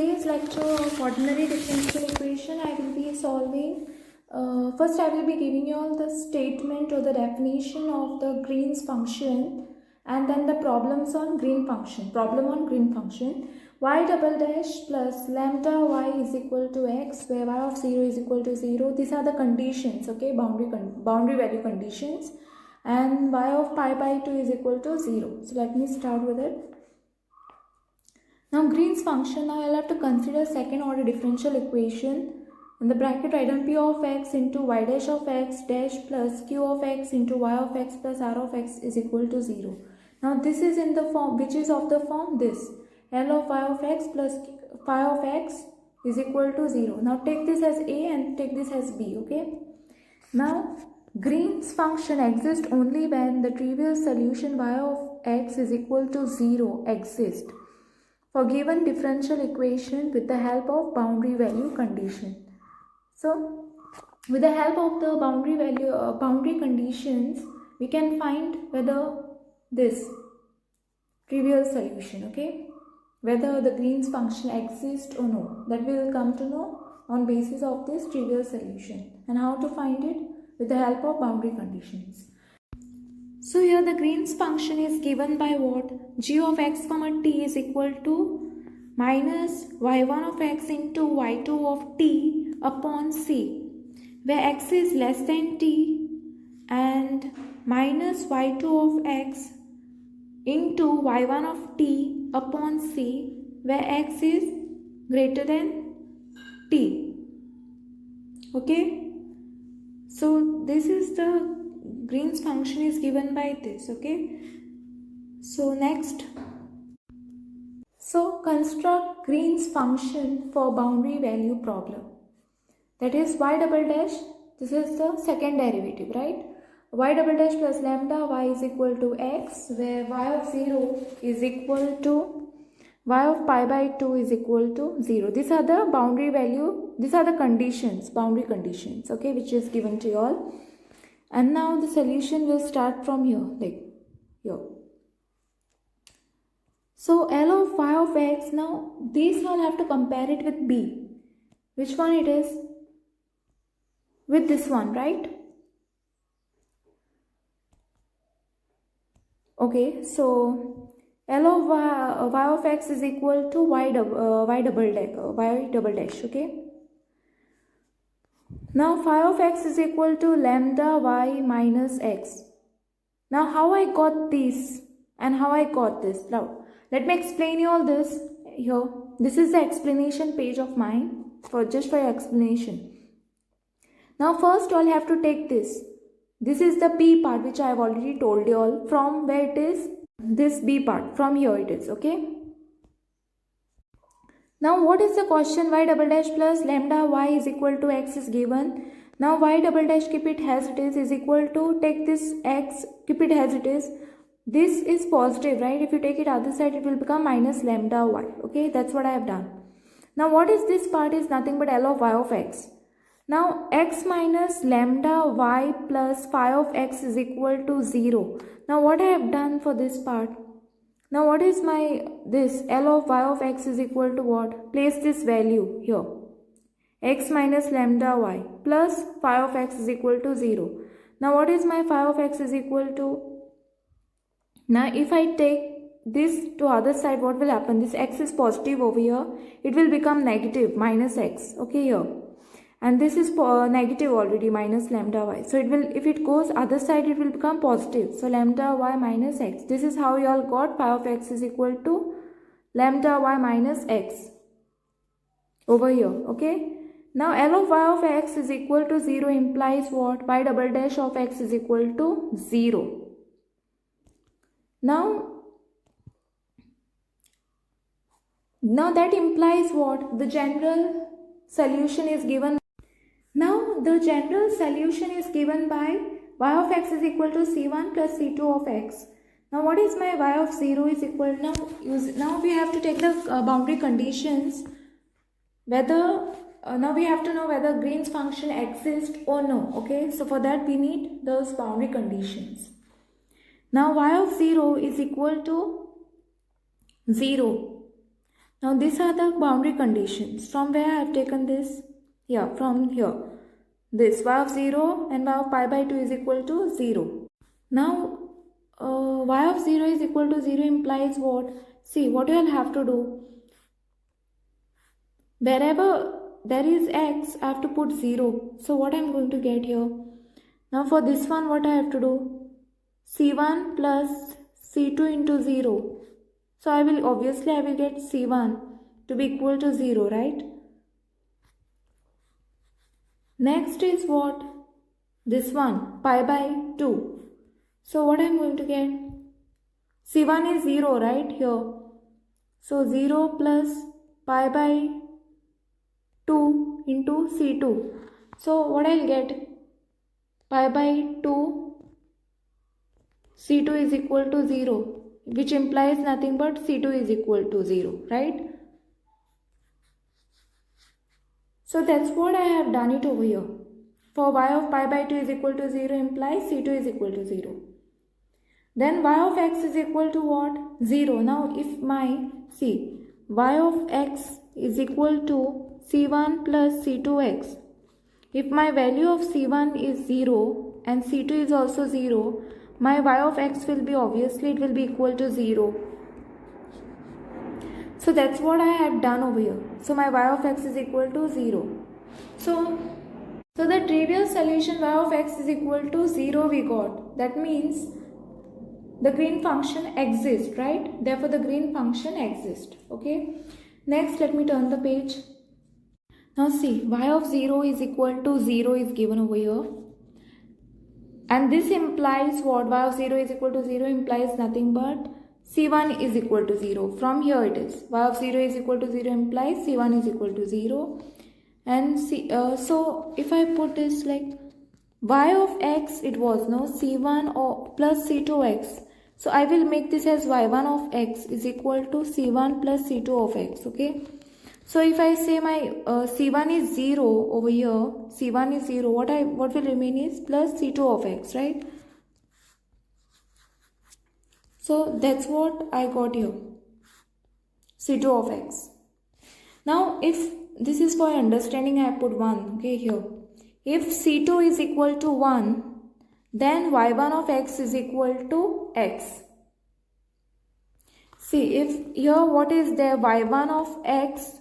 today's lecture of ordinary differential equation, I will be solving. First, I will be giving you all the statement or the definition of the Green's function, and then the problems on Green function. Problem on Green function: y double dash plus lambda y is equal to x, where y of 0 is equal to 0. These are the conditions, okay, boundary value conditions, and y of pi by 2 is equal to 0. So let me start with it. Now Green's function, now I'll have to consider second order differential equation. In the bracket, write down p of x into y dash of x dash plus q of x into y of x plus r of x is equal to 0. Now this is in the form, which is of the form this. L of y of x plus phi of x is equal to 0. Now take this as a and take this as b, okay? Now Green's function exists only when the trivial solution y of x is equal to 0 exists for given differential equation with the help of boundary value condition. So with the help of the boundary conditions, we can find whether this trivial solution, okay, whether the Green's function exists or no. That we will come to know on basis of this trivial solution, and how to find it with the help of boundary conditions. So here the Green's function is given by what? G of x comma t is equal to minus y1 of x into y2 of t upon c, where x is less than t, and minus y2 of x into y1 of t upon c, where x is greater than t. Okay, so this is the Green's function is given by this, okay? So next, so construct Green's function for boundary value problem. That is y double dash, this is the second derivative, right? Y double dash plus lambda y is equal to x, where y of 0 is equal to y of pi by 2 is equal to 0. These are the boundary value, these are the conditions, boundary conditions, okay, which is given to you all. And now the solution will start from here, like here. So L of y of x, now these all have to compare it with b. Which one it is? With this one, right? Okay, so L of y of x is equal to y double dash, okay? Now phi of x is equal to lambda y minus x. Now how I got this and how I got this? Now let me explain you all this here. This is the explanation page of mine for just for your explanation. Now first all have to take this. This is the p part which I have already told you all, from where it is, this b part, from here it is, okay? Now what is the question? Y double dash plus lambda y is equal to x is given. Now y double dash, keep it as it is equal to, take this x, keep it as it is. This is positive, right? If you take it other side, it will become minus lambda y, okay? That's what I have done. Now what is this part? Is nothing but L of y of x. Now x minus lambda y plus phi of x is equal to 0. Now what I have done for this part? Now what is my, this L of y of x is equal to what? Place this value here. X minus lambda y plus phi of x is equal to 0. Now what is my phi of x is equal to? Now if I take this to other side, what will happen? This x is positive over here. It will become negative, minus x, okay, here. And this is negative already, minus lambda y. So it will, if it goes other side, it will become positive. So lambda y minus x. This is how you all got phi of x is equal to lambda y minus x over here, okay? Now L of y of x is equal to 0 implies what? Y double dash of x is equal to 0. Now that implies what? The general solution is given. Now the general solution is given by y of x is equal to c1 plus c2 of x. Now what is my y of 0 is equal, now we have to take the boundary conditions, whether now we have to know whether Green's function exists or no, okay? So for that we need those boundary conditions. Now y of 0 is equal to 0. Now these are the boundary conditions. From where I have taken this? Here, from here. This y of 0 and y of pi by 2 is equal to 0. Now y of 0 is equal to 0 implies what? See, what you will have to do? Wherever there is x, I have to put 0. So what I am going to get here? Now for this one, what I have to do? C1 plus C2 into 0. So I will get C1 to be equal to 0, right? Next is what? This one, pi by 2. So what I am going to get? C1 is 0, right? Here. So 0 plus pi by 2 into C2. So what I will get? Pi by 2 C2 is equal to 0, which implies nothing but C2 is equal to 0, right? So that's what I have done it over here. For y of pi by 2 is equal to 0 implies C2 is equal to 0. Then y of x is equal to what? 0. Now if y of x is equal to C1 plus C2x. If my value of C1 is 0 and C2 is also 0, my y of x will be it will be equal to 0. So that's what I have done over here. So my y of x is equal to 0. So the trivial solution y of x is equal to 0 we got. That means the green function exists, right? Therefore the green function exists. Okay. Next, let me turn the page. Now see, y of 0 is equal to 0 is given over here. And this implies what? Y of 0 is equal to 0 implies nothing but C1 is equal to 0. From here it is. Y of 0 is equal to 0 implies C1 is equal to 0. And so if I put this like y of x, it was no C1 or plus C2x. So I will make this as y1 of x is equal to C1 plus C2 of x. Okay. So if I say my C1 is 0 over here, C1 is 0, what will remain is plus C2 of x, right? So that's what I got here, C2 of x. Now if this is for understanding, I put 1, okay, here. If C2 is equal to 1, then y1 of x is equal to x. See, if here what is there, y1 of x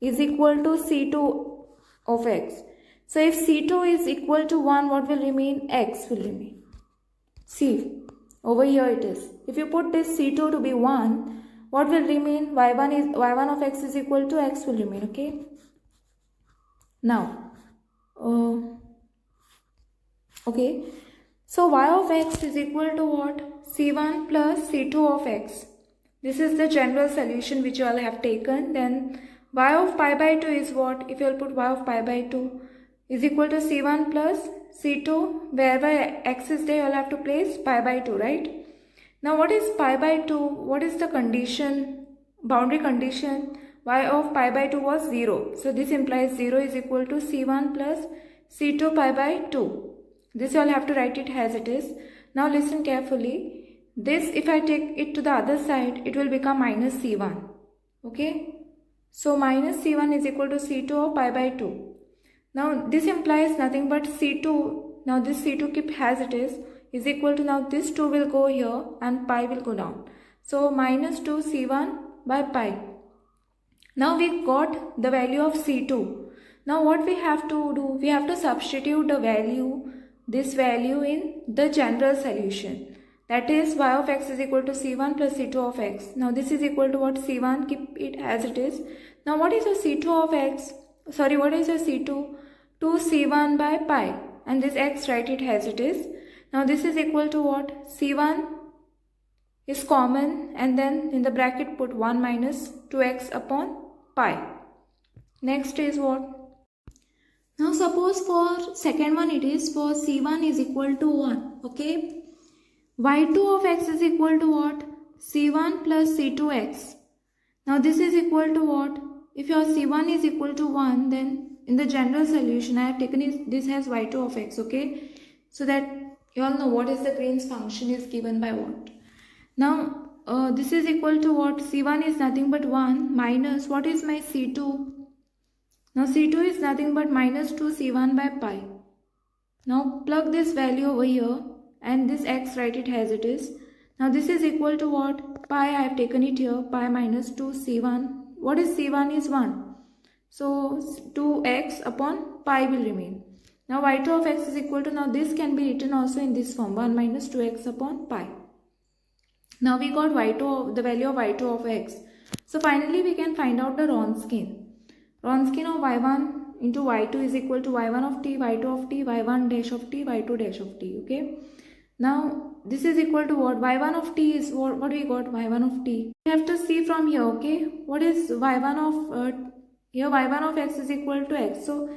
is equal to C2 of x. So if C2 is equal to 1, what will remain? X will remain. See, over here it is. If you put this C2 to be 1, what will remain? y1 of x is equal to x will remain, okay? Now, okay. So y of x is equal to what? C1 plus C2 of x. This is the general solution which you all have taken. Then y of pi by 2 is what? If you will put y of pi by 2 is equal to C1 plus C2, wherever x is there, you all have to place pi by 2, right? Now what is pi by 2? What is the condition? Boundary condition? Y of pi by 2 was 0. So this implies 0 is equal to C1 plus C2 pi by 2. This you all have to write it as it is. Now listen carefully. This, if I take it to the other side, it will become minus C1. Okay. So minus C1 is equal to C2 of pi by 2. Now this implies nothing but C2. Now this C2 keep as it is equal to, now this 2 will go here and pi will go down. So minus 2 C1 by pi. Now we got the value of C2. Now what we have to do? We have to substitute the value, this value in the general solution. That is y of x is equal to C1 plus C2 of x. Now this is equal to what? C1, keep it as it is. Now what is your C2 of x? Sorry, what is your C2? 2 C1 by pi. And this x, write it as it is. Now this is equal to what? C1 is common and then in the bracket put 1 minus 2x upon pi. Next is what? Now suppose for second one it is for C1 is equal to 1. Okay. y2 of x is equal to what? C1 plus C2x. Now this is equal to what? If your C1 is equal to 1, then in the general solution I have taken this as y2 of x, okay? So that you all know what is the Green's function is given by what. Now this is equal to what? C1 is nothing but 1 minus what is my C2? Now C2 is nothing but minus 2 C1 by pi. Now plug this value over here and this x write it as it is. Now this is equal to what? Pi, I have taken it here, pi minus 2 C1. What is C1 is 1. So 2x upon pi will remain. Now y2 of x is equal to, now this can be written also in this form, 1 minus 2x upon pi. Now we got y2, the value of y2 of x. So finally we can find out the Wronskian. Wronskian of y1 into y2 is equal to y1 of t, y2 of t, y1 dash of t, y2 dash of t. Okay. Now this is equal to what? Y1 of t is what we got? Y1 of t. We have to see from here. Okay. What is y1 of here? Y1 of x is equal to x. So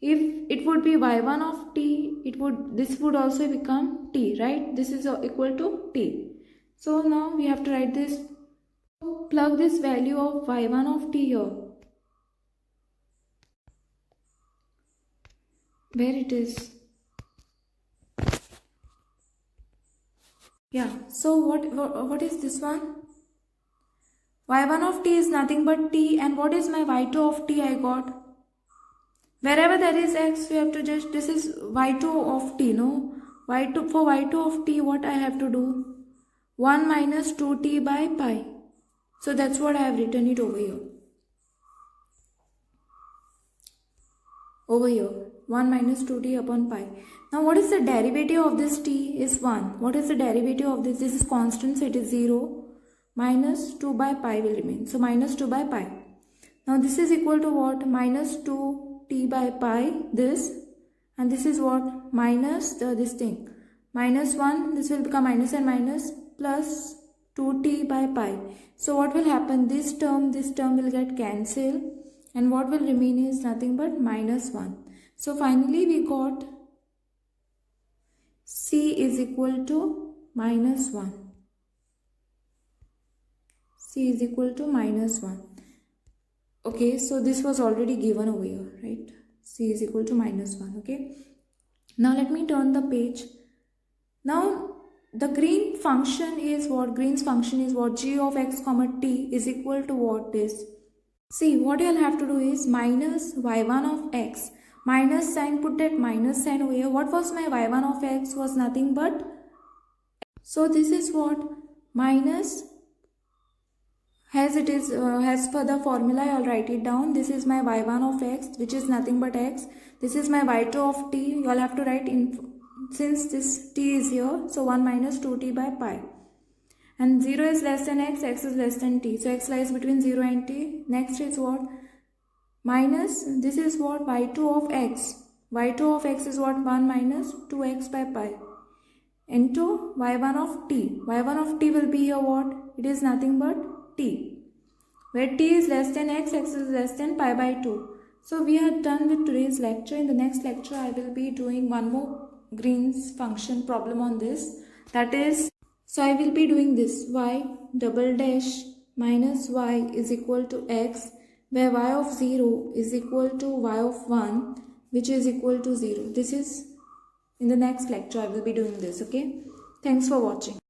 if it would be y1 of t, this would also become t, right? This is equal to t. So now we have to write this. Plug this value of y1 of t here. Where it is? Yeah. So what is this one? Y1 of t is nothing but t, and what is my y2 of t I got? Wherever there is x, we have to just, this is y2 of t, no? Y2, for y2 of t, what I have to do? 1 minus 2t by pi. So that's what I have written it over here. Over here, 1 minus 2t upon pi. Now what is the derivative of this t is 1. What is the derivative of this? This is constant, so it is 0. Minus 2 by pi will remain. So minus 2 by pi. Now this is equal to what? Minus 2t by pi, this. And this is what? Minus this thing. Minus 1, this will become minus and minus, plus 2t by pi. So what will happen? This term will get cancelled. And what will remain is nothing but minus 1. So finally we got C is equal to minus 1. C is equal to minus 1. Okay, so this was already given over here, right? C is equal to minus 1, okay? Now let me turn the page. Now the Green function is what? Green's function is what? G of x comma t is equal to what is? See, what you'll have to do is minus y1 of x. Minus sign, put that minus sign over here. What was my y1 of x? Was nothing but. So this is what? Minus, as it is, as per the formula, I'll write it down. This is my y1 of x, which is nothing but x. This is my y2 of t. You'll have to write in, since this t is here, so 1 minus 2t by pi. And 0 is less than x is less than t. So x lies between 0 and t. Next is what? Minus, this is what? y2 of x. y2 of x is what? 1 minus 2x by pi. Into y1 of t. y1 of t will be here what? It is nothing but t. Where t is less than x is less than pi by 2. So we are done with today's lecture. In the next lecture, I will be doing one more Green's function problem on this. That is, so I will be doing this, y double dash minus y is equal to x, where y of 0 is equal to y of 1, which is equal to 0. This is, in the next lecture I will be doing this, okay? Thanks for watching.